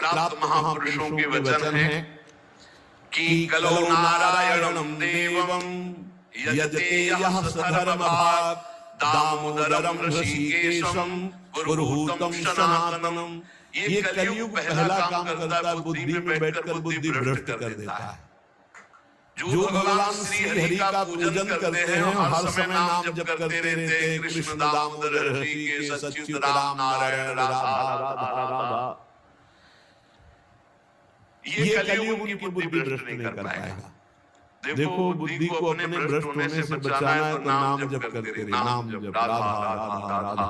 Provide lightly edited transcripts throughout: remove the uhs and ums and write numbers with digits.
प्राप्त महापुरुषों के वचन हैं कि कलो नारायणं देवं यजते यः सधर्मभाग दामोदरम ऋषिकेशम पुरुहूतम सनातनम। ये कलयुग पहला काम करता है, बुद्धि में बैठकर बुद्धि भ्रष्ट कर देता है। जो भगवान श्री हरि का पूजन करते हैं, हर समय नाम जप करते रहते हैं, कृष्ण दामोदर ऋषिकेश अच्युत राम नारायण राधा राधा राधा। ये कलयुग उनकी बुद्धि भ्रष्ट नहीं कर पाएगा। देखो, बुद्धि को अपने भ्रष्ट होने से बचाना है तो नाम जप करते रहे, नाम जप राधा राधा राधा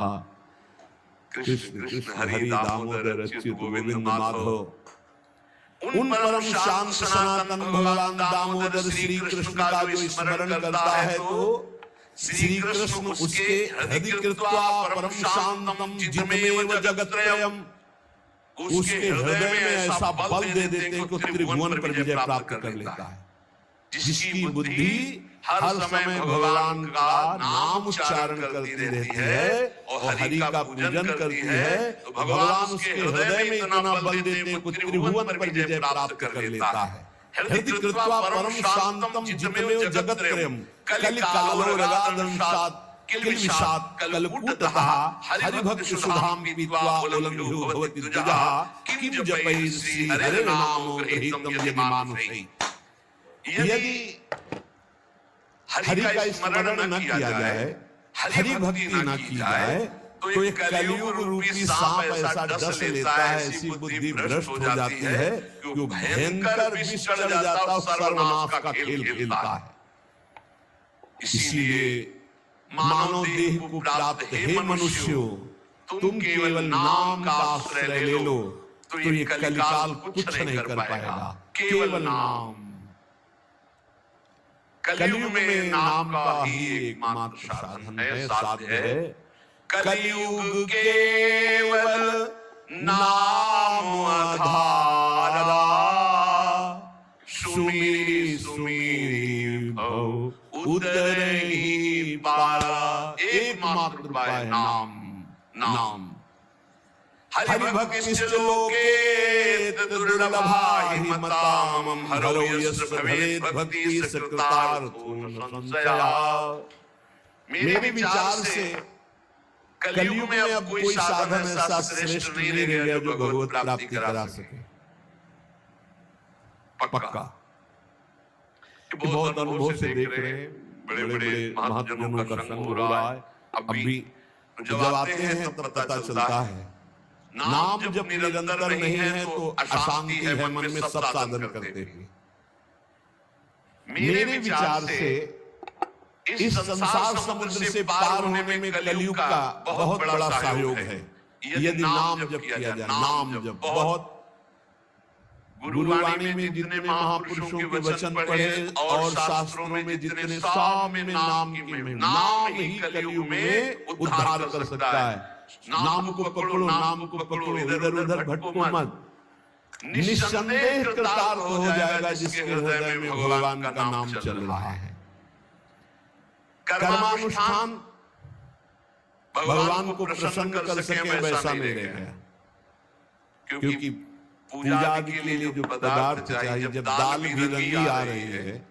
कृष्ण कृष्ण हरि दामोदर अच्युत गोविंद माधव। उन परम शांत सनातन भगवान दामोदर श्री कृष्ण का जो स्मरण करता है तो श्री कृष्ण उसके हृदय कृत्वा परम शांतम जितमेव जगत्रयम्, उसके हृदय में ऐसा बल दे देते हैं कि त्रिभुवन पर विजय प्राप्त कर लेता है। जिसकी बुद्धि हर समय भगवान का नाम उच्चारण करती रहती है और हरि का पूजन करती है, तो भगवान उसके हृदय में इतना बल देते हैं कि त्रिभुवन पर विजय प्राप्त कर लेता है। हृदय कृत्वा परम शांतम जितमेव जगत्रयम् कलि कालो रगादंशात् किलविषात् कलकूटतः हरिभक्त सुधाम पीत्वा उलंघ्यो भवति द्विजः किम जपैः श्री हरिनामो गृहीतं यदि मानुषैः। यदि हरि का स्मरण न किया जाए, हरि भक्ति न की जाए, तो ये कलयुग रूपी सांप ऐसा डस लेता है, ऐसी बुद्धि भ्रष्ट हो जाती है कि वो भयंकर विष चढ़ जाता है, सर्वनाश का खेल खेलता है। इसीलिए मानव देह को प्राप्त हे मनुष्यों, तुम केवल नाम का आश्रय ले लो तो ये कलिकाल कुछ नहीं कर पाएगा। केवल नाम, कलयुग में नाम का ही एकमात्र साधन है, साध्य है। कलयुग केवल नाम आधारा, सुमिरी सुमिरी भव उदरहि पारा। एकमात्र उपाय नाम, नाम। हरि भक्तिश्च लोके दुर्लभा हि मतामं हरौ यस्य भवेत् भक्तिः स कृतार्थो न संशयः। मेरे विचार से कलयुग में अब कोई साधन ऐसा श्रेष्ठ नहीं रह गया जो भगवत प्राप्ति करा सके। पक्का बहुत अनुभव से देख रहे हैं, बड़े बड़े महाजनों का संग हो रहा है। अब भी जब आते हैं तब पता चलता है नाम जब निरंतर नहीं है तो अशांति है मन में, सब साधन करते हैं। मेरे विचार से इस संसार समुद्र से पार होने में कलयुग का बहुत बड़ा सहयोग है यदि नाम जप किया जाए। नाम जप बहुत, गुरुवाणी में जितने महापुरुषों के वचन पढ़े और शास्त्रों में जितने साम में नाम की महिमा, नाम ही कलयुग में उद्धार कर सकता है। नाम को पकड़ो, नाम को पकड़ो, इधर उधर भटको मत। निस्संदेह कृतार्थ हो जाएगा जिसके हृदय में भगवान का नाम चल रहा है। कर्मानुष्ठान भगवान को प्रसन्न कर सके वैसा नहीं रह गया, क्योंकि पूजा आदि के लिए जो पदार्थ चाहिए, जब दाल भी रंगी आ रही है,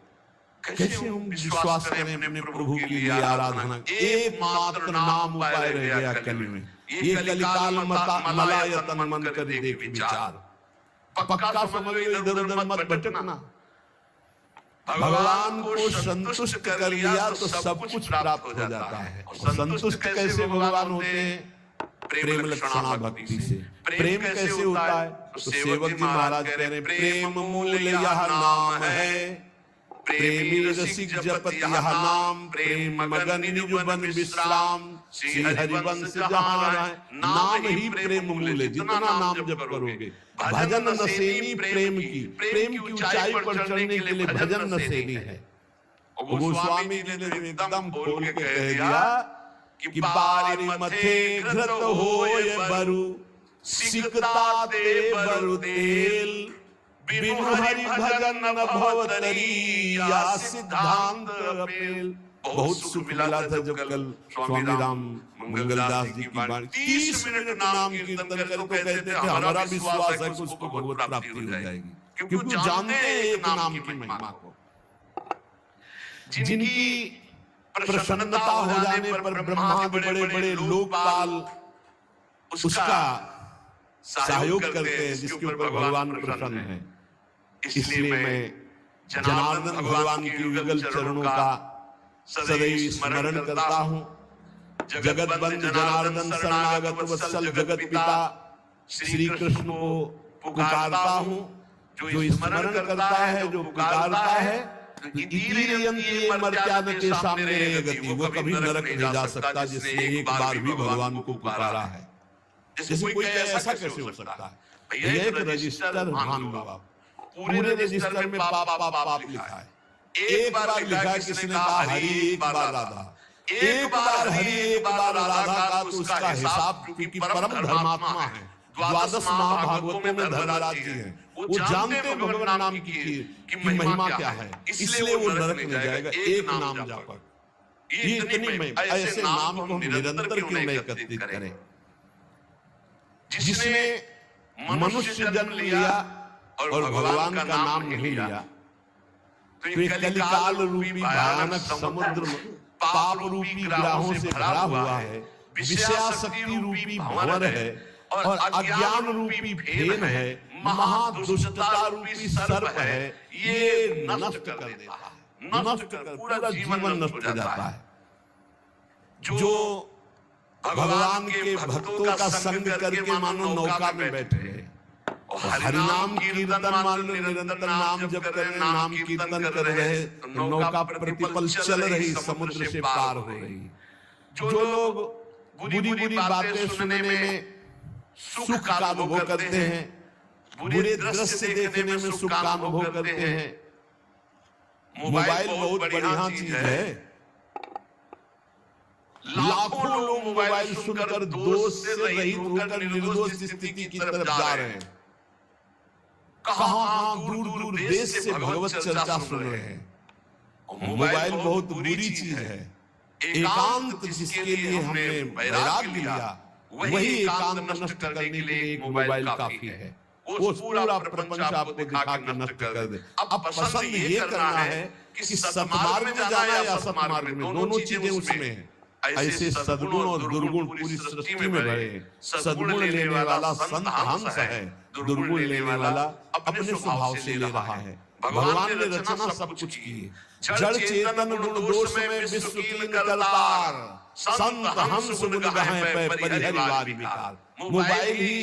कैसे हम विश्वास करें अपने प्रभु के लिए आराधना। एकमात्र नाम उपाय रह गया कलि में। ये कलिकाल मलायतन मन कर देख विचार। पक्का समझ लो, इधर उधर मत भटकना। भगवान को संतुष्ट कर लिया तो सब कुछ प्राप्त हो जाता है। संतुष्ट कैसे भगवान होते हैं? प्रेम लक्षणा भक्ति से। प्रेम कैसे होता है? तो सेवक जी महाराज कह रहे हैं, प्रेम मूल यह नाम है, प्रेमी रसिक जपत यह नाम, प्रेम मगन निज बन विश्राम, श्री हरिवंश जहाँ है। नाम ही प्रेम मूल है। जितना नाम जप करोगे, भजन नसेनी प्रेम की, प्रेम की ऊंचाई पर चढ़ने के लिए भजन नसेनी है। गोस्वामी जी ने एकदम खोल के कह दिया कि बारी मथे घृत होय बरु, सिकता ते बरु तेल, बिनु हरि भजन न भवतरी या सिद्धांत अपेल। बहुत सुख मिला था जब कल स्वामी राम मंगलदास जी की बाणी 30 मिनट नाम कीर्तन करे तो कहते थे हमारा विश्वास है कि उसको भगवत प्राप्ति हो जाएगी, क्योंकि वो जानते हैं एक नाम की महिमा को। जिनकी प्रसन्नता हो जाने पर ब्रह्मांड बड़े बड़े लोकपाल उसका सहयोग करते हैं, जिसके ऊपर भगवान प्रसन्न है। इसलिए मैं जनार्दन भगवान की युगल चरणों का सदैव स्मरण करता हूं। जगत बंद जनार्दन शरणागत वत्सल जगत पिता श्री कृष्ण को पुकारता हूं। जो स्मरण करता है, जो पुकारता है, मर्यादा के सामने गति, वो कभी नरक नहीं जा सकता जिसने एक बार भी भगवान को पुकारा है। जैसे कोई ऐसा कैसे हो सकता है? ये एक रजिस्टर मान बाबा, पूरे रजिस्टर में पाप पाप पाप लिखा है। एक बार लिखा है, किसने कहा हरि एक बार राधा, एक बार हरि एक बार राधा का तो उसका हिसाब, क्योंकि परम धर्मात्मा है, द्वादश महाभागवतों में धर्मराज जी हैं, वो जानते भगवान नाम की महिमा क्या है, इसलिए वो नरक में जाएगा एक नाम जाकर। ये इतनी ऐसे नाम को हम निरंतर क्यों नहीं एकत्रित करें? जिसने मनुष्य जन्म लिया और भगवान का नाम नहीं लिया तो ये कलिकाल रूपी भयानक समुद्र पाप रूपी ग्रहों से भरा हुआ है, विषयाशक्ति रूपी भंवर है और अज्ञान रूपी फेन है, महादुष्टता रूपी सर्प है। ये नष्ट कर देता है, नष्ट कर पूरा जीवन नष्ट हो जाता है। जो भगवान के भक्तों का संग करके मानो नौका में बैठे हैं, हरिनाम कीर्तन मान लो, निरंतर नाम जप कर रहे, नाम कीर्तन कर रहे, नौका प्रतिपल चल रही, समुद्र से पार हो रही। जो लोग बुरी बुरी बातें सुनने में सुख का अनुभव करते हैं, बुरे दृश्य देखने में सुख का अनुभव करते हैं। मोबाइल बहुत बढ़िया चीज है, लाखों लोग मोबाइल सुनकर दोष से रहित होकर निर्दोष स्थिति की तरफ जा रहे हैं। कहां दूर दूर देश से भगवत चर्चा सुन रहे हैं। मोबाइल बहुत बुरी चीज है। एकांत जिसके लिए हमने वैराग लिया, वही एकांत नष्ट करने के लिए एक मोबाइल काफी है। वो पूरा प्रपंच आपको दिखा के नष्ट कर दे। अब पसंद ये करना है कि सत्मार्ग में जाना है या असत्मार्ग में, दोनों चीजें उसमें है। ऐसे सद्गुण और दुर्गुण पूरी सृष्टि में भरे। सद्गुण लेने वाला संत हंस है, दुर्गुण लेने वाला अपने स्वभाव से ले रहा है। भगवान ने रचना सब कुछ की, जड़ चेतन गुण दोष में विश्व कीन करतार, संत हंस गुण गाएं पे परिहरि वारी विकार। मोबाइल ही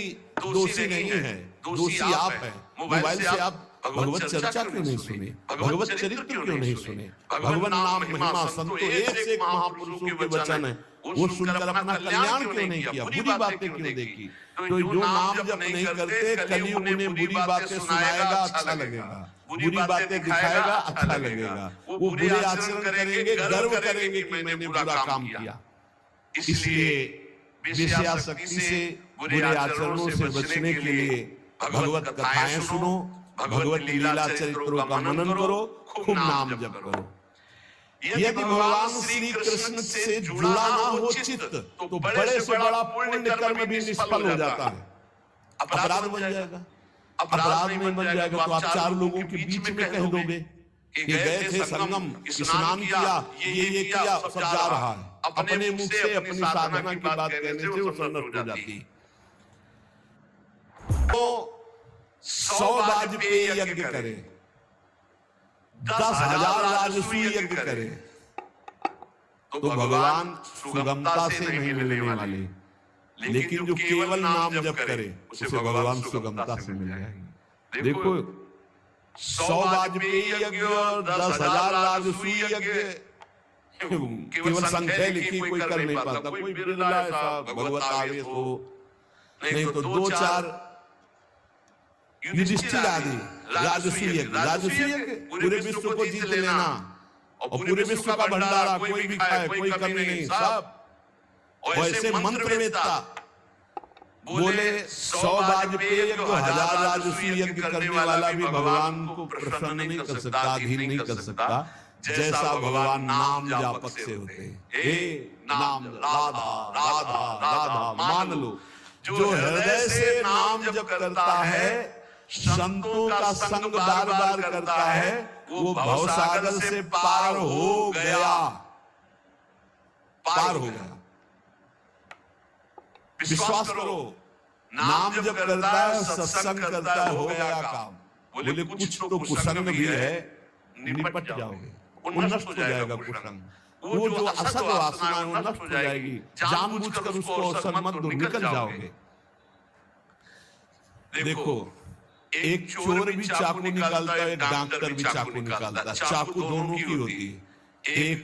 दोषी नहीं है, दोषी आप है। मोबाइल से आप भगवत चर्चा क्यों नहीं सुने, भगवत चरित्र क्यों नहीं सुने, भगवान नाम महिमा संतो एक से एक महापुरुषों के वचन है, वो सुनकर अपना कल्याण क्यों नहीं किया, बुरी बातें क्यों देखी? तो जो नाम जब नहीं करते, कलयुग में बुरी बातें सुनाएगा अच्छा लगेगा, बुरी बातें दिखाएगा अच्छा लगेगा। वो बुरे आचरण करेंगे, गर्व करेंगे कि मैंने बुरा काम किया। इसलिए विषयाशक्ति से, बुरे आचरणों से बचने के लिए भगवत कथाएं सुनो, भगवत लीला चरित्रों का मनन करो, खूब नाम जप करो। यदि भगवान श्री कृष्ण से जुड़ा ना हो चित्त, तो बड़े से बड़ा पुण्य कर्म भी निष्फल हो जाता है, अपराध बन जाएगा। अपराध में बन जाएगा तो आप चार लोगों के बीच में कह दोगे कि गए थे संगम, स्नान किया, ये किया, सब जा रहा है। अपने मुख से अपनी साधना की बात कहने से वो नष्ट हो जाती है। तो 100 वाजपेयी यज्ञ करे, 10,000 राजसूय यज्ञ करे, तो भगवान सुगमता से नहीं मिलने वाले। लेकिन जो केवल नाम जप करे उसे भगवान सुगमता से मिल जाएंगे। देखो 100 वाजपेयी यज्ञ और 10,000 राजसूय यज्ञ केवल संख्या लिखी कोई कर नहीं पाता। कोई बिरला ऐसा भगवत आवेश हो, नहीं तो 2-4 युधिष्ठिर आदि राजसूय यज्ञ पूरे विश्व को जीत लेना और पूरे विश्व का भंडारा, कोई भी खाए, कोई कमी नहीं, सब। वैसे मंत्र में था, बोले 100 वाजपेयी यज्ञ, 1000 राजसूय यज्ञ करने वाला भी भगवान को प्रसन्न नहीं कर सकता, अधीन नहीं कर सकता, जैसा भगवान नाम जापक से होते। हे नाम राधा राधा राधा मान लो, जो हृदय से नाम जप करता है, संतों का संग बार बार करता है, वो भवसागर से पार हो गया, पार हो गया। विश्वास करो, नाम जब करता है, सत्संग करता है, हो गया काम। बोले कुछ तो कुसंग भी है, निपट जाओगे, वो नष्ट हो जाएगा कुसंग। वो जो असत वासना है वो नष्ट हो जाएगी, जानबूझकर उसको अवसर मत दो, निकल जाओगे। देखो, एक चोर भी चाकू निकालता है, एक डॉक्टर भी चाकू निकालता है, चाकू दोनों की होती है। एक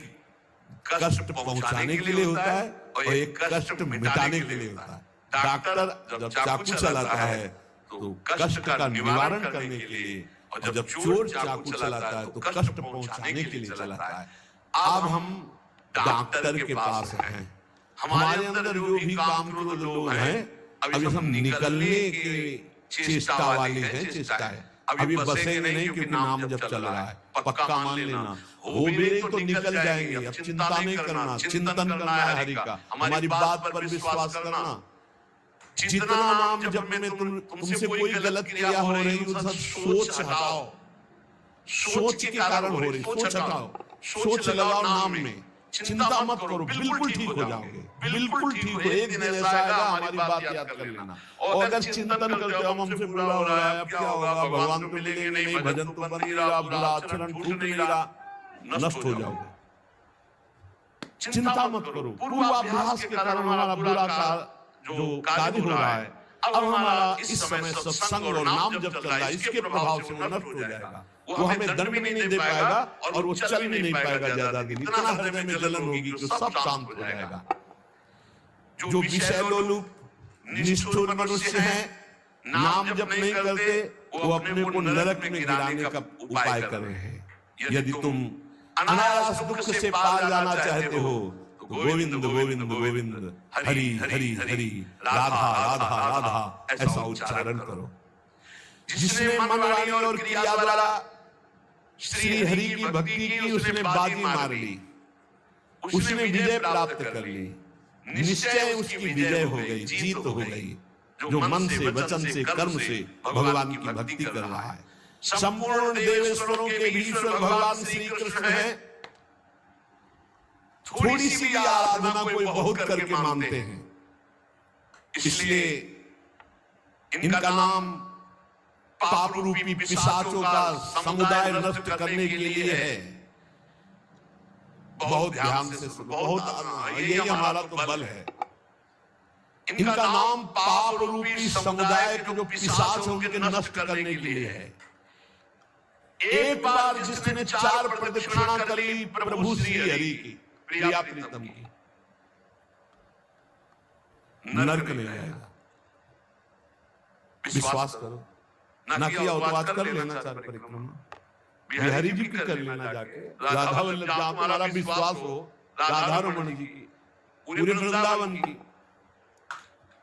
कष्ट पहुंचाने के लिए होता है और एक कष्ट मिटाने के लिए होता है। डॉक्टर जब चाकू चलाता है तो कष्ट का निवारण करने के लिए, और जब चोर चाकू चलाता है तो कष्ट पहुंचाने के लिए चलाता है। अब हम डॉक्टर के पास हैं, हमारे अंदर जो भी काम के लोग हैं, अभी हम निकलने की चेष्टा वाली है, चेष्टा है। अभी बसेंगे नहीं क्योंकि नाम जब चल रहा है, पक्का मान लेना, हो भी नहीं तो निकल जाएंगे। अब चिंता नहीं करना, चिंतन करना है हरि का, हमारी बात पर विश्वास करना। जितना नाम जब में तुमसे कोई गलत क्रिया हो रही है, सब सोच हटाओ, सोच के कारण हो रही, सोच हटाओ, सोच लगाओ नाम में, चिंता मत करो, बिल्कुल ठीक हो जाओगे, बिल्कुल ठीक हो। एक दिन ऐसा आएगा, हमारी बात याद कर लेना। और अगर चिंतन करते हो हमसे बुरा हो रहा है, अब क्या होगा, भगवान तो मिलेंगे नहीं, भजन तो बन नहीं रहा, बुरा आचरण छूट नहीं रहा, नष्ट हो जाओगे। चिंता मत करो, पूर्वाभ्यास के कारण हमारा बुरा जो कार्य हो रहा है, अब हमारा इस समय सत्संग और नाम जब चल रहा है, इसके प्रभाव से वो नष्ट हो जाएगा। वो हमें दंड भी नहीं दे पाएगा और वो चल भी नहीं पाएगा ज्यादा दिन। इतना हृदय में जलन होगी कि सब शांत हो जाएगा। जो विषय लोलुप निष्ठुर मनुष्य हैं, नाम जब नहीं करते, वो अपने को नरक में गिराने का उपाय कर रहे हैं। यदि तुम अनायास दुख से पार जाना चाहते हो तो गोविंद गोविंद गोविंद, हरि हरि हरि, राधा राधा राधा, ऐसा उच्चारण करो। जिसने मन वाणी और क्रिया द्वारा श्री हरि की भक्ति की, उसने बाजी मार ली, उसने विजय प्राप्त कर ली, निश्चय उसकी विजय हो गई, जीत हो गई। जो मन से, वचन से, कर्म से भगवान की भक्ति कर रहा है। संपूर्ण देवेश्वरों के भी ईश्वर भगवान श्री कृष्ण है। थोड़ी सी आराधना कोई बहुत करके मानते हैं, इसलिए इनका नाम पाप रूपी पिशाचों का समुदाय नष्ट करने के लिए है। बहुत ध्यान से सुनो, बहुत, यही हमारा तो बल है। इनका नाम पाप रूपी समुदाय के जो पिशाच हैं उनके नष्ट करने के लिए है। एक बार जिसने 4 प्रदक्षिणा कर ली प्रभु श्री हरि की, प्रिया प्रीतम की, नरक नहीं आएगा। विश्वास करो, ना किया हो तो आज कर लेना 4 परिक्रमा, बिहारी जी की कर लेना जाके। राधा वल्लभ, जहां तुम्हारा विश्वास हो, राधा रमन जी की, पूरे वृंदावन की,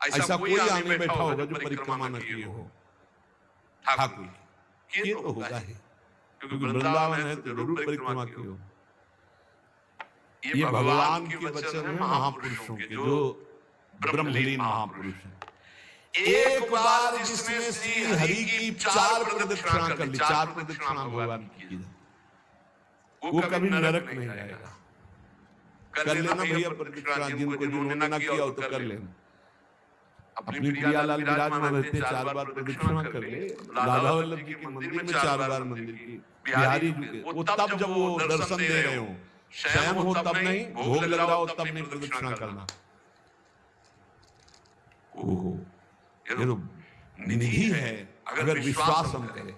ऐसा कोई आने बैठा होगा जो परिक्रमा न किए हो ठाकुर की, ये तो होगा ही, क्योंकि वृंदावन है तो जरूर परिक्रमा की हो। ये भगवान के वचन है महापुरुषों के, जो ब्रह्मलीन महापुरुष हैं। एक बार जिसने श्री हरि की 4 प्रदक्षिणा कर ली, 4 प्रदक्षिणा भगवान की, वो कभी नरक नहीं जाएगा। कर लेना भैया प्रदक्षिणा, जिन्होंने ना किया हो तो कर लेना। अपनी प्रियालाल विराजमान रहते 4 बार प्रदक्षिणा कर ले, राधा वल्लभ जी के मंदिर में 4 बार मंदिर की, बिहारी जी के, वो तब जब वो दर्शन दे रहे हो, स्वयं हो तब नहीं, भोग लग रहा हो तब नहीं प्रदक्षिणा करना। ओहो, ये तो निधि है अगर विश्वास हम करें।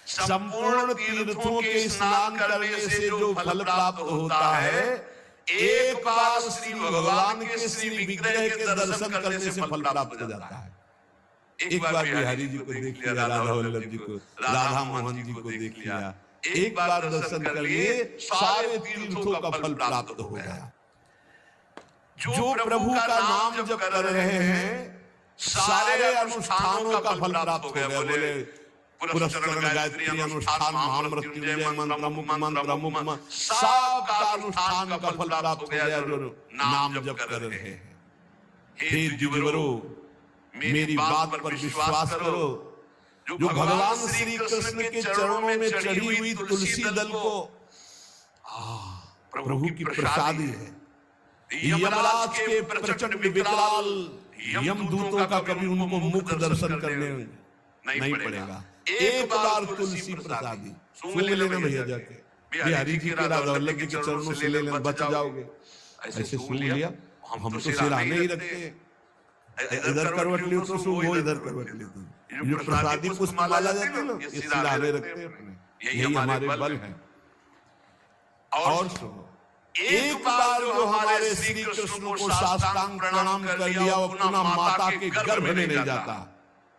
संपूर्ण तीर्थों के स्नान करने से जो फल प्राप्त होता है, एक बार श्री भगवान के श्री विग्रह के दर्शन करने से फल प्राप्त हो जाता है। एक बार बिहारी जी को देख लिया, राधा वल्लभ जी को, राधा मोहन जी को देख लिया, एक बार दर्शन कर लिए, सारे तीर्थों का फल प्राप्त हो गया। जो प्रभु का नाम जप कर रहे हैं, सारे अनुष्ठानों का फल प्राप्त हो गया। बोले पुरस्चरण गायत्री अनुष्ठान महामृत्युंजय मंत्र मंत्र सब का अनुष्ठान का फल प्राप्त हो गया जो नाम जप कर रहे हैं। हे द्विजवरो, मेरी बात पर विश्वास करो। जो भगवान श्री कृष्ण के चरणों में चढ़ी हुई तुलसी दल को प्रभु की प्रसादी है। यमराज के प्रचंड विकराल यमदूतों का कभी उनको मुख दर्शन करने नहीं पड़ेगा। एक बार तुलसी प्रसादी सुन लेना भैया, जाके बिहारी जी के राधा वल्लभ जी के चरणों से ले लेना, बच जाओगे। ऐसे सुन लिया, हम तो सिर आने ही रखते हैं, इधर करवट लियो तो सुन, वो इधर करवट लियो तो। जो प्रसादी पुष्प माला जाते हैं ना, ये सिर आने रखते हैं अपने, यही हमारे बल है। और सुनो, एक बार जो हमारे श्री कृष्ण को साष्टांग प्रणाम कर लिया, वो पुनः माता के गर्भ में नहीं जाता।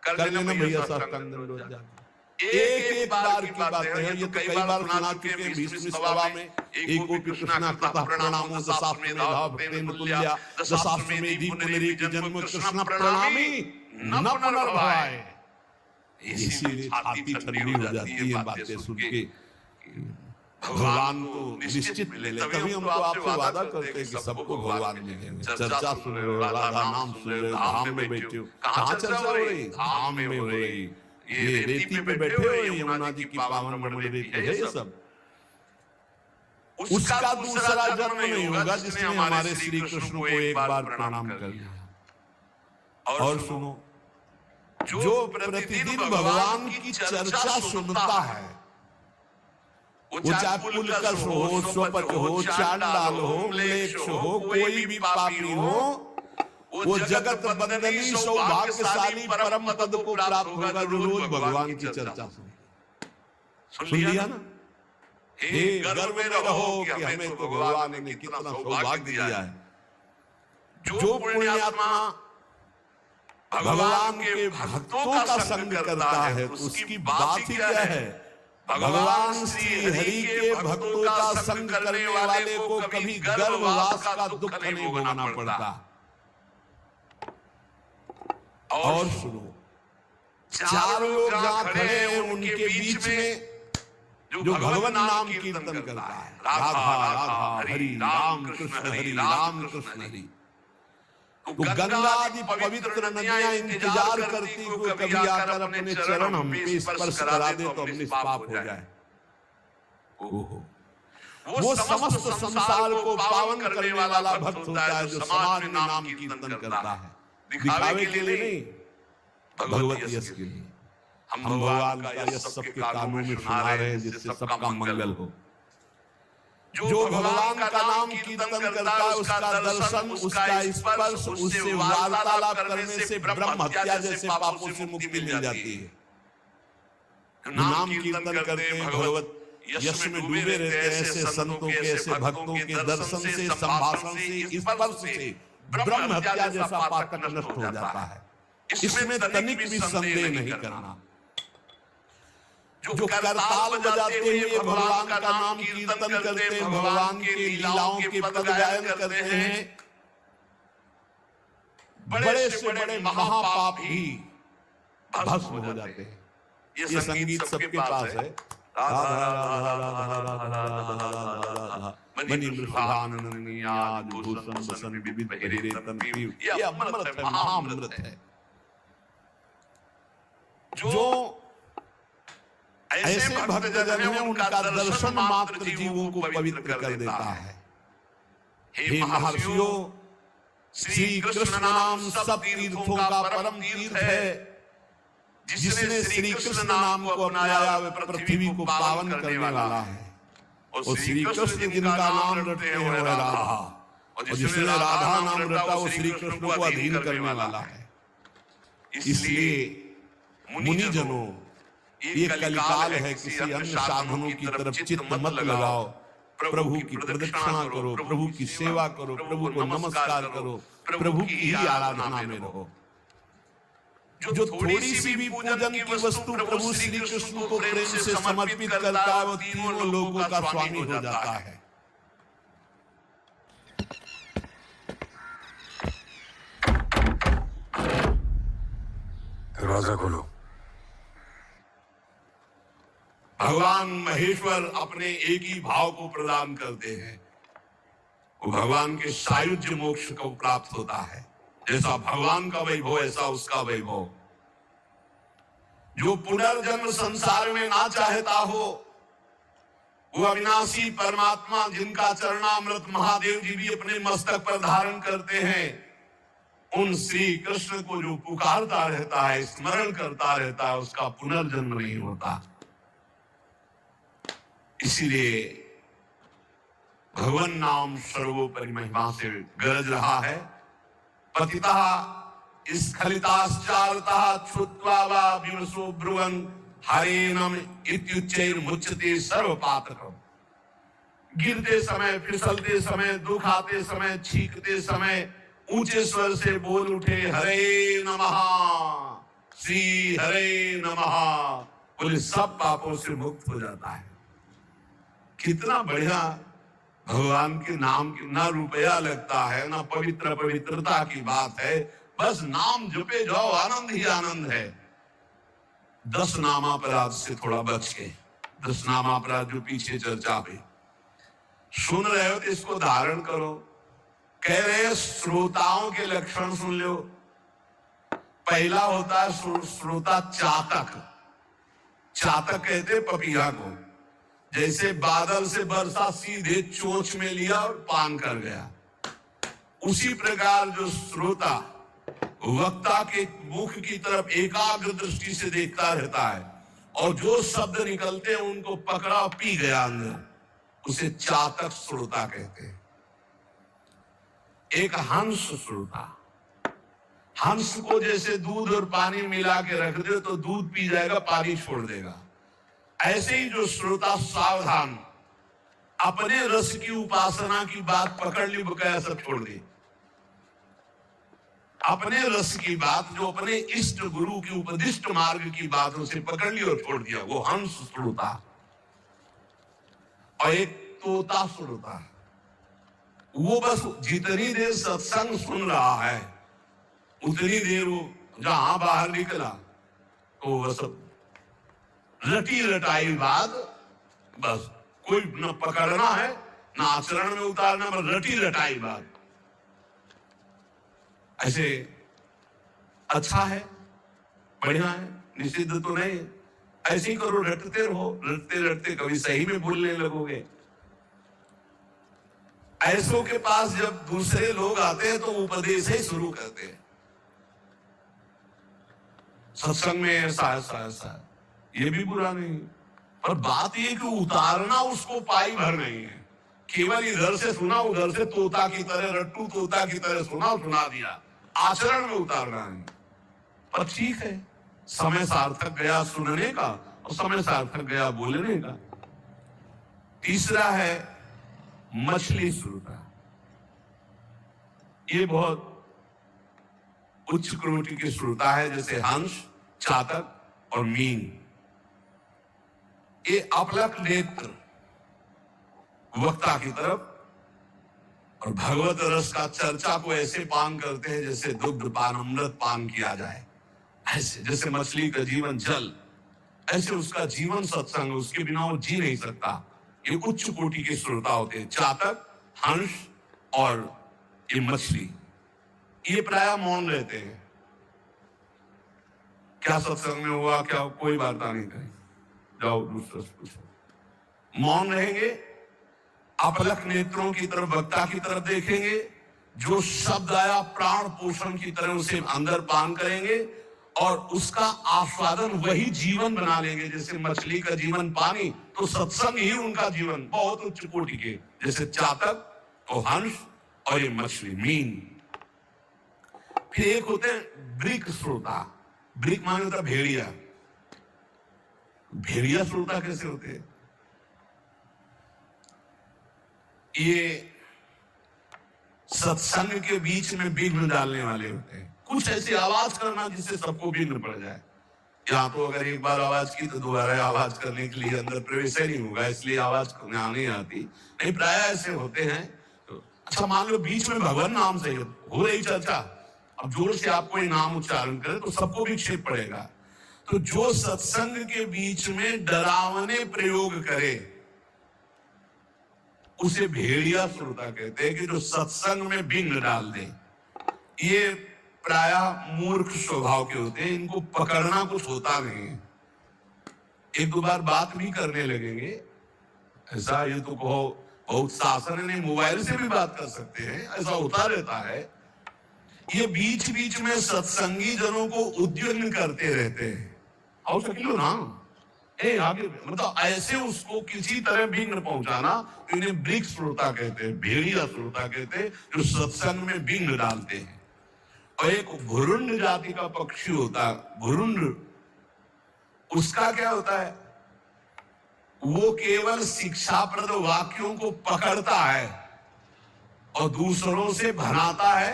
कर लेना भैया साष्टांग दंडवत जाके। एक बार की बात है, ये तो कई बार सुना चुके हैं। 20वीं सभा में एको कृष्णा कृतः प्रणामो दशास्मे भाव प्रेम तुल्या दशास्मे दीप पुनरीक जन्म कृष्ण प्रणामी न पुनर्भवाय। इसीलिए छाती ठंडी हो जाती है बातें सुन के। भगवान को निश्चित मिले, तभी हम तो आपसे वादा करते हैं कि सबको भगवान मिलेंगे। चर्चा सुन रहे हो, राधा नाम सुन रहे हो, धाम में बैठे हो। कहाँ चर्चा हो रही? धाम में हो रही। ये रेती पे बैठे हो, यमुना जी की पावन मणि रेती है ये सब। उसका दूसरा जन्म नहीं होगा जिसने हमारे श्री कृष्ण को एक बार प्रणाम कर लिया। और सुनो, जो प्रतिदिन भगवान की चर्चा सुनता है, वो चाहे पुलकश हो, स्वपच हो, चांडाल हो, म्लेच्छ हो, कोई भी पापी हो, वो जगत बंदनी सौभाग्यशाली परम पद को प्राप्त होगा जो रोज भगवान की चर्चा सुन लिया ना। हे गर्व में रहो कि हमें तो भगवान ने कितना सौभाग्य दिया है। जो पुण्यात्मा भगवान के भक्तों का संग करता है, उसकी बात ही क्या है। भगवान श्री हरि के भक्तों का संग करने वाले को कभी गर्भवास का दुख नहीं भोगना पड़ता। और सुनो, चार लोग जहां खड़े हैं उनके बीच में जो भगवान नाम कीर्तन करता है, राधा राधा हरि राम कृष्ण हरि राम कृष्ण हरि, तो गंगा आदि पवित्र नदियां इंतजार करती को कभी आकर अपने चरण हम पे स्पर्श करा दे तो हम निष्पाप हो जाए। वो समस्त संसार को पावन करने वाला भक्त होता है जो समाज में नाम कीर्तन करता है, दिखावे के लिए नहीं, भगवत यश के लिए। हम भगवान का यश सबके कानों में सुना रहे हैं जिससे सबका मंगल हो। जो भगवान का नाम कीर्तन करता है, उसका दर्शन, उसका स्पर्श, उससे वार्तालाप करने से ब्रह्म हत्या जैसे पापों से मुक्ति मिल जाती है। नाम कीर्तन करते हैं, भगवत यश में डूबे रहते हैं, ऐसे संतों के, ऐसे भक्तों के दर्शन से, संभाषण से, स्पर्श से ब्रह्म हत्या जैसा पातक नष्ट हो जाता है। इसमें तनिक भी संदेह नहीं करना। जो करताल बजाते हुए भगवान का नाम कीर्तन करते हैं, भगवान के लीलाओं के पद गायन करते हैं, बड़े से बड़े महापाप भी भस्म हो जाते हैं। ये संगीत सबके पास है। राधा राधा राधा राधा राधा मणि मृषभानंदनीयाद भूषण वसन विविध बहिरे तन पीव, ये अमृत है, महाअमृत है। जो ऐसे भक्त जन हैं उनका दर्शन मात्र जीवों को पवित्र कर देता है। हे महर्षियों, श्री कृष्ण नाम सब तीर्थों का परम तीर्थ है। जिसने श्री कृष्ण नाम को अपनाया वह पृथ्वी को पावन करने वाला है। और श्री कृष्ण जिनका नाम रटते हैं वह राधा, और जिसने राधा नाम रटा वो श्री कृष्ण को अधीन करने वाला है। इसलिए मुनिजनों, ये कलिकाल है, किसी अन्य साधनों की तरफ चित्त मत लगाओ। प्रभु की प्रदक्षिणा करो, प्रभु की सेवा करो, प्रभु को नमस्कार करो, प्रभु की ही आराधना में रहो। जो थोड़ी सी भी पूजन की वस्तु प्रभु श्री कृष्ण को प्रेम से समर्पित करता है वो तीनों लोगों का स्वामी हो जाता है। दरवाजा खोलो। भगवान महेश्वर अपने एक ही भाव को प्रदान करते हैं, वो भगवान के सायुज्य मोक्ष को प्राप्त होता है। जैसा भगवान का वैभव ऐसा उसका वैभव। जो पुनर्जन्म संसार में ना चाहता हो, वो अविनाशी परमात्मा जिनका चरणामृत महादेव जी भी अपने मस्तक पर धारण करते हैं, उन श्री कृष्ण को जो पुकारता रहता है, स्मरण करता रहता है, उसका पुनर्जन्म नहीं होता। इसीलिए भगवान नाम सर्वोपरि महिमा से गरज रहा है। पतिता स्खलिताश्चारतः छुत्वा वा विमसो ब्रुवन् हरेनम इत्युच्चैर्मुच्यते सर्वपातकम्। गिरते समय, फिसलते समय, दुख आते समय, छींकते समय ऊंचे स्वर से बोल उठे हरे नमः, श्री हरे नमः, बोले सब पापों से मुक्त हो जाता है। कितना बढ़िया भगवान के नाम की ना रुपया लगता है, ना पवित्रता की बात है, बस नाम जपे जाओ, आनंद ही आनंद है। 10 नामापराध से थोड़ा बच के, 10 नामापराध जो पीछे चर्चा पे सुन रहे हो तो इसको धारण करो। कह रहे हैं श्रोताओं के लक्षण सुन लो। पहला होता है श्रोता चातक। चातक कहते पपीहा को। जैसे बादल से वर्षा सीधे चोंच में लिया और पान कर गया, उसी प्रकार जो श्रोता वक्ता के मुख की तरफ एकाग्र दृष्टि से देखता रहता है और जो शब्द निकलते हैं उनको पकड़ा पी गया अंदर, उसे चातक श्रोता कहते हैं। एक हंस श्रोता। हंस को जैसे दूध और पानी मिला के रख दे तो दूध पी जाएगा, पानी छोड़ देगा। ऐसे ही जो श्रोता सावधान, अपने रस की उपासना की बात पकड़ ली, बकाया सब छोड़ दी। अपने रस की बात, जो अपने इष्ट गुरु की उपदिष्ट मार्ग की बात, उसे पकड़ ली और छोड़ दिया, वो हंस श्रोता। और एक तोता श्रोता, वो बस जितनी देर सत्संग सुन रहा है उतनी देर वो जहां बाहर निकला तो बस रटी रटाई बात, बस कोई न पकड़ना है न आचरण में उतारना, बस रटी रटाई बात। ऐसे अच्छा है, बढ़िया है, निषिद्ध तो नहीं। ऐसे ही करो, रटते रहो, रटते रटते कभी सही में बोलने लगोगे। ऐसों के पास जब दूसरे लोग आते हैं तो उपदेश ही शुरू करते हैं। सत्संग में ऐसा ऐसा ऐसा, ये भी बुरा नहीं, पर बात ये कि उतारना उसको पाई भर नहीं है। केवल इधर से सुना, उधर से तोता की तरह, रट्टू तोता की तरह सुना दिया, आचरण में उतारना नहीं। पर ठीक है, समय सार्थक गया सुनने का और समय सार्थक गया बोलने का। तीसरा है मछली श्रोता। ये बहुत उच्च कोटि की श्रोता है, जैसे हंस, चातक और मीन। ये अपलक नेत्र वक्ता की तरफ और भगवत रस का चर्चा को ऐसे पान करते हैं जैसे दुग्ध पान, अमृत पान किया जाए। ऐसे जैसे मछली का जीवन जल, ऐसे उसका जीवन सत्संग, उसके बिना वो जी नहीं सकता। ये उच्च कोटि के श्रोता होते हैं, चातक, हंस और ये मछली। ये प्राय मौन रहते हैं। क्या सत्संग में हुआ, क्या कोई वार्ता नहीं करी, जाओ दूसरा से पूछो। मौन रहेंगे, अपलक नेत्रों की तरफ, वक्ता की तरफ देखेंगे, जो शब्द आया प्राण पोषण की तरह उसे अंदर पान करेंगे और उसका आस्वादन वही जीवन बना लेंगे। जैसे मछली का जीवन पानी, तो सत्संग ही उनका जीवन। बहुत उच्च कोटि के, जैसे चातक तो हंस और ये मछली मीन। फिर एक होते हैं ब्रिक श्रोता। ब्रिक माने होता भेड़िया। भेड़िया श्रोता कैसे होते हैं? ये सत्संग के बीच में विघ्न डालने वाले होते हैं। कुछ ऐसी आवाज करना जिससे सबको विघ्न पड़ जाए। यहाँ तो अगर एक बार आवाज की तो दोबारा आवाज करने के लिए अंदर प्रवेश ही नहीं होगा, इसलिए आवाज नहीं आती। नहीं, प्राय ऐसे होते हैं। तो अच्छा मान लो बीच में भगवान नाम से हो रही चर्चा, अब जोर से आप कोई नाम उच्चारण करे तो सबको विक्षेप पड़ेगा। तो जो सत्संग के बीच में डरावने प्रयोग करे उसे भेड़िया श्रोता कहते हैं, कि जो सत्संग में विघ्न डाल दे। ये प्रायः मूर्ख स्वभाव के होते हैं, इनको पकड़ना कुछ होता नहीं है। एक दो बार बात भी करने लगेंगे, ऐसा ये तो कहो बहुत शासन है, नहीं मोबाइल से भी बात कर सकते हैं, ऐसा होता रहता है। ये बीच बीच में सत्संगी जनों को उद्विग्न करते रहते हैं। और सकिलो ना आगे, मतलब ऐसे उसको किसी तरह विघ्न पहुंचाना, तो इन्हें वृक्ष श्रोता कहते हैं, भेड़िया श्रोता कहते हैं, जो सत्संग में विघ्न डालते हैं। और एक भुरुंड जाति का पक्षी होता है, भुरुंड, उसका क्या होता है, वो केवल शिक्षाप्रद वाक्यों को पकड़ता है और दूसरों से भनाता है,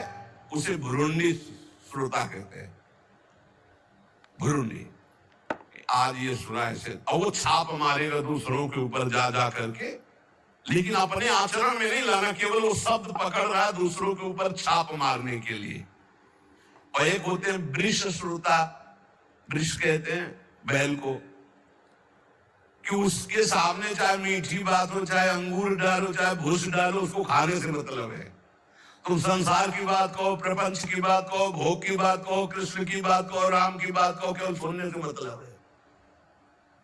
उसे भुरुंडी श्रोता कहते हैं। भुरुंडी, आज ये सुना ऐसे, और वो छाप मारेगा दूसरों के ऊपर जा जा करके, लेकिन अपने आचरण में नहीं लाना, केवल वो शब्द पकड़ रहा है दूसरों के ऊपर छाप मारने के लिए। और एक होते हैं वृष श्रोता, वृष कहते हैं बैल को, कि उसके सामने चाहे मीठी बात हो, चाहे अंगूर डालो, चाहे भूस डालो, उसको खाने से मतलब है। तुम संसार की बात कहो, प्रपंच की बात कहो, भोग की बात कहो, कृष्ण की बात कहो, राम की बात कहो, केवल सुनने से मतलब है।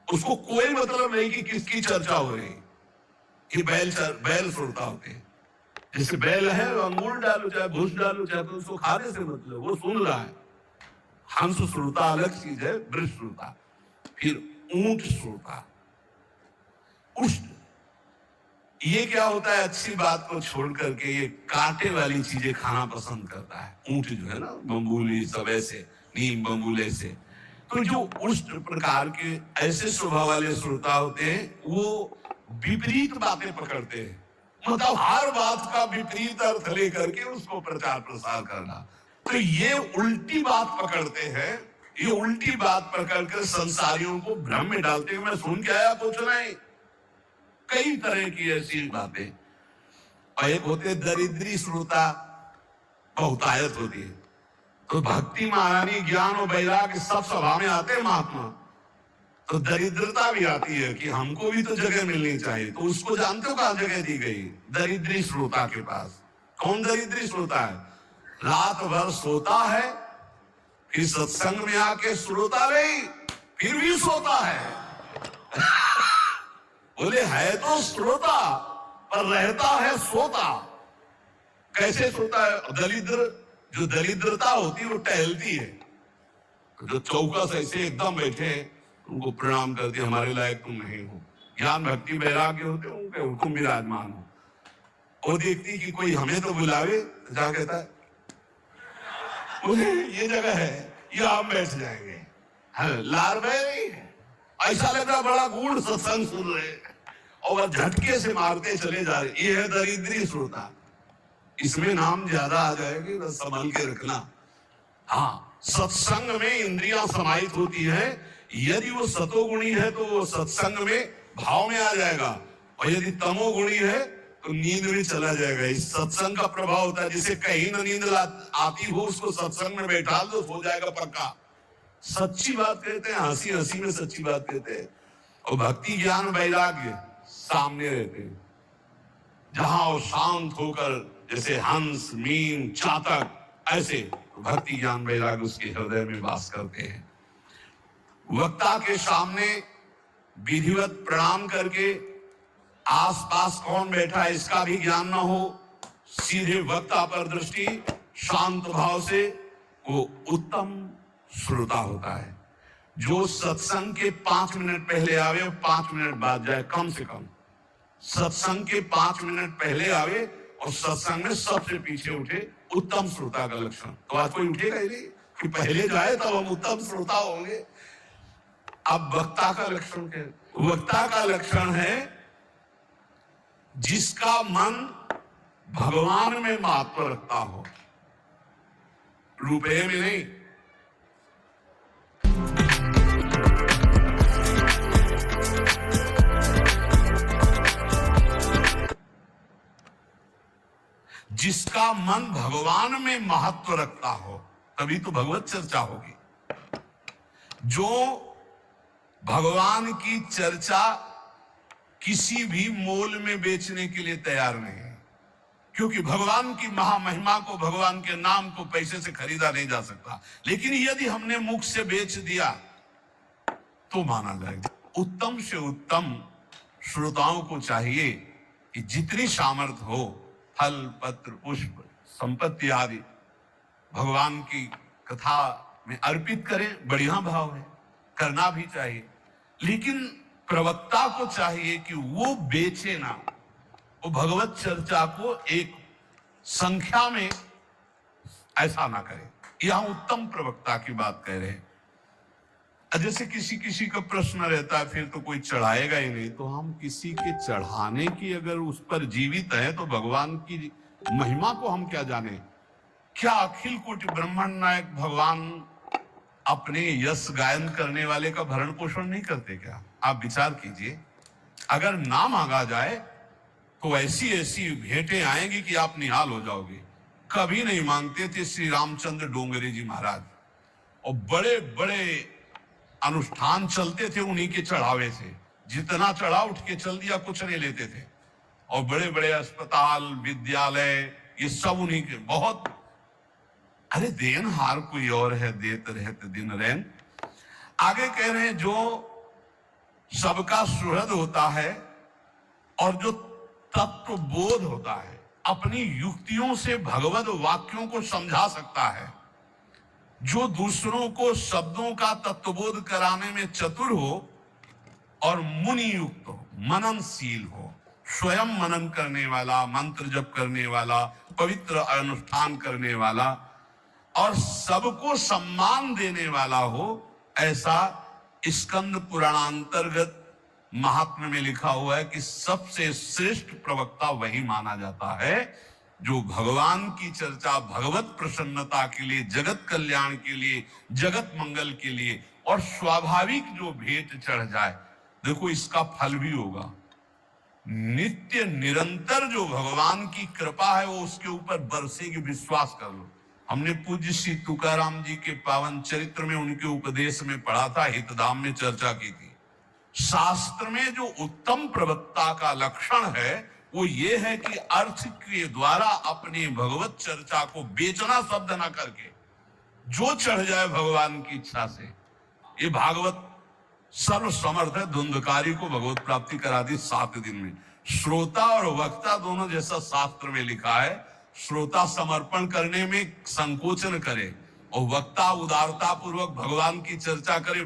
उसको कोई मतलब नहीं कि किसकी चर्चा हो रही। ये बैल श्रोता होते हैं। जैसे बैल है, अंगूर डालो, चाहे भूस डालो, चाहे, तो उसको खाने से मतलब, वो सुन रहा है। हंस श्रोता अलग चीज है, वृष श्रोता। फिर ऊंट श्रोता, उष्ण, ये क्या होता है, अच्छी बात को छोड़ करके ये कांटे वाली चीजें खाना पसंद करता है। ऊंट जो है ना, बम्बूली सब ऐसे, नीम बम्बूले से। तो जो उष्ण प्रकार के ऐसे स्वभाव वाले श्रोता होते हैं, वो विपरीत बातें पकड़ते हैं, मतलब हर बात का विपरीत अर्थ लेकर के उसको प्रचार प्रसार करना। तो ये उल्टी बात पकड़ते हैं, ये उल्टी बात पकड़कर संसारियों को भ्रम में डालते हैं। मैं सुन के आया, कुछ नहीं, कई तरह की ऐसी बातें। और एक होते दरिद्री श्रोता, बहुतायत होती है। तो भक्ति महारानी, ज्ञान और वैराग्य सब सभा में आते हैं महात्मा, तो दरिद्रता भी आती है कि हमको भी तो जगह मिलनी चाहिए। तो उसको जानते हो कहां जगह दी गई, दरिद्री श्रोता के पास। कौन दरिद्री श्रोता है, रात भर सोता है, फिर सत्संग में आके श्रोता नहीं, फिर भी सोता है। बोले है तो श्रोता पर रहता है सोता। कैसे सोता है, दरिद्र, जो दरिद्रता होती है वो टहलती है। जो चौकस ऐसे एकदम बैठे हैं, उनको प्रणाम करते, हमारे लायक तुम नहीं हो। ज्ञान भक्ति वैराग्य होते हैं, उनके हुक्म विराजमान हो। वो देखती कि कोई हमें तो बुलावे, तो जा कहता है ये जगह है, ये हम बैठ जाएंगे। लार नहीं, ऐसा लग रहा बड़ा गूढ़ सत्संग सुन रहे, और झटके से मारते चले जा रहे। ये है दरिद्री श्रोता। इसमें नाम ज्यादा आ जाएगी, बस संभल के रखना। हाँ, सत्संग में इंद्रियां समाहित होती है। यदि वो सतोगुणी है तो वो सत्संग में भाव में आ जाएगा, और यदि तमोगुणी है तो नींद में चला जाएगा। इस सत्संग का प्रभाव होता है। जिसे कहीं ना नींद आती हो, उसको सत्संग में बैठा दो, हो जाएगा पक्का। सच्ची बात कहते हैं, हंसी हंसी में सच्ची बात कहते हैं। और भक्ति ज्ञान वैराग्य सामने रहते हैं, जहां वो शांत होकर, जैसे हंस, मीन, चातक, ऐसे भक्ति ज्ञान वैराग्य उसके हृदय में वास करते हैं। वक्ता के सामने विधिवत प्रणाम करके, आसपास कौन बैठा है इसका भी ज्ञान ना हो, सीधे वक्ता पर दृष्टि, शांत भाव से, वो उत्तम श्रोता होता है। जो सत्संग के 5 मिनट पहले आवे और 5 मिनट बाद जाए, कम से कम सत्संग के 5 मिनट पहले आवे और सत्संग में सबसे पीछे उठे, उत्तम श्रोता का लक्षण। तो आज कोई उठेगा ही नहीं कि पहले जाए तब हम उत्तम श्रोता होंगे। अब वक्ता का लक्षण क्या है, वक्ता का लक्षण है जिसका मन भगवान में महत्व रखता हो, रुपये में नहीं। जिसका मन भगवान में महत्व रखता हो, तभी तो भगवत चर्चा होगी। जो भगवान की चर्चा किसी भी मोल में बेचने के लिए तैयार नहीं है, क्योंकि भगवान की महामहिमा को, भगवान के नाम को पैसे से खरीदा नहीं जा सकता। लेकिन यदि हमने मुख से बेच दिया तो माना जाएगा। उत्तम से उत्तम श्रोताओं को चाहिए कि जितनी सामर्थ्य हो, फल पत्र पुष्प संपत्ति आदि भगवान की कथा में अर्पित करें। बढ़िया भाव है, करना भी चाहिए, लेकिन प्रवक्ता को चाहिए कि वो बेचे ना, वो भगवत चर्चा को एक संख्या में ऐसा ना करे। यहां उत्तम प्रवक्ता की बात कह रहे हैं। जैसे किसी किसी का प्रश्न रहता है, फिर तो कोई चढ़ाएगा ही नहीं, तो हम किसी के चढ़ाने की अगर उस पर जीवित है तो भगवान की महिमा को हम क्या जाने? क्या अखिल कोटि ब्रह्मांड नायक भगवान अपने यश गायन करने वाले का भरण पोषण नहीं करते क्या? आप विचार कीजिए, अगर ना मांगा जाए तो ऐसी ऐसी भेंटें आएंगी कि आप निहाल हो जाओगे। कभी नहीं मांगते थे श्री रामचंद्र डोंगरे जी महाराज, और बड़े बड़े अनुष्ठान चलते थे उन्हीं के चढ़ावे से। जितना चढ़ा उठ के चल दिया, कुछ नहीं लेते थे। और बड़े बड़े अस्पताल, विद्यालय, ये सब उन्हीं के। बहुत, अरे देनहार कोई और है, देत रहते दिन रैन। आगे कह रहे हैं, जो सबका सुहृद होता है और जो तत्व बोध होता है, अपनी युक्तियों से भगवत वाक्यों को समझा सकता है, जो दूसरों को शब्दों का तत्वबोध कराने में चतुर हो और मुनि युक्त हो, मननशील हो, स्वयं मनन करने वाला, मंत्र जप करने वाला, पवित्र अनुष्ठान करने वाला और सबको सम्मान देने वाला हो, ऐसा स्कंद पुराणांतर्गत महात्म्य में लिखा हुआ है कि सबसे श्रेष्ठ प्रवक्ता वही माना जाता है जो भगवान की चर्चा भगवत प्रसन्नता के लिए, जगत कल्याण के लिए, जगत मंगल के लिए और स्वाभाविक जो भेंट चढ़ जाए, देखो इसका फल भी होगा। नित्य निरंतर जो भगवान की कृपा है वो उसके ऊपर बरसेगी, विश्वास कर लो। हमने पूज्य श्री तुकाराम जी के पावन चरित्र में उनके उपदेश में पढ़ा था, हितधाम में चर्चा की थी। शास्त्र में जो उत्तम प्रवक्ता का लक्षण है वो ये है कि अर्थ के द्वारा अपनी भगवत चर्चा को बेचना शब्द ना करके जो चढ़ जाए भगवान की इच्छा से। ये भागवत सर्व समर्थ है, धुंधकारी को भगवत प्राप्ति करा दी 7 दिन में। श्रोता और वक्ता दोनों, जैसा शास्त्र में लिखा है, श्रोता समर्पण करने में संकोचन करे और वक्ता उदारता पूर्वक भगवान की चर्चा करे।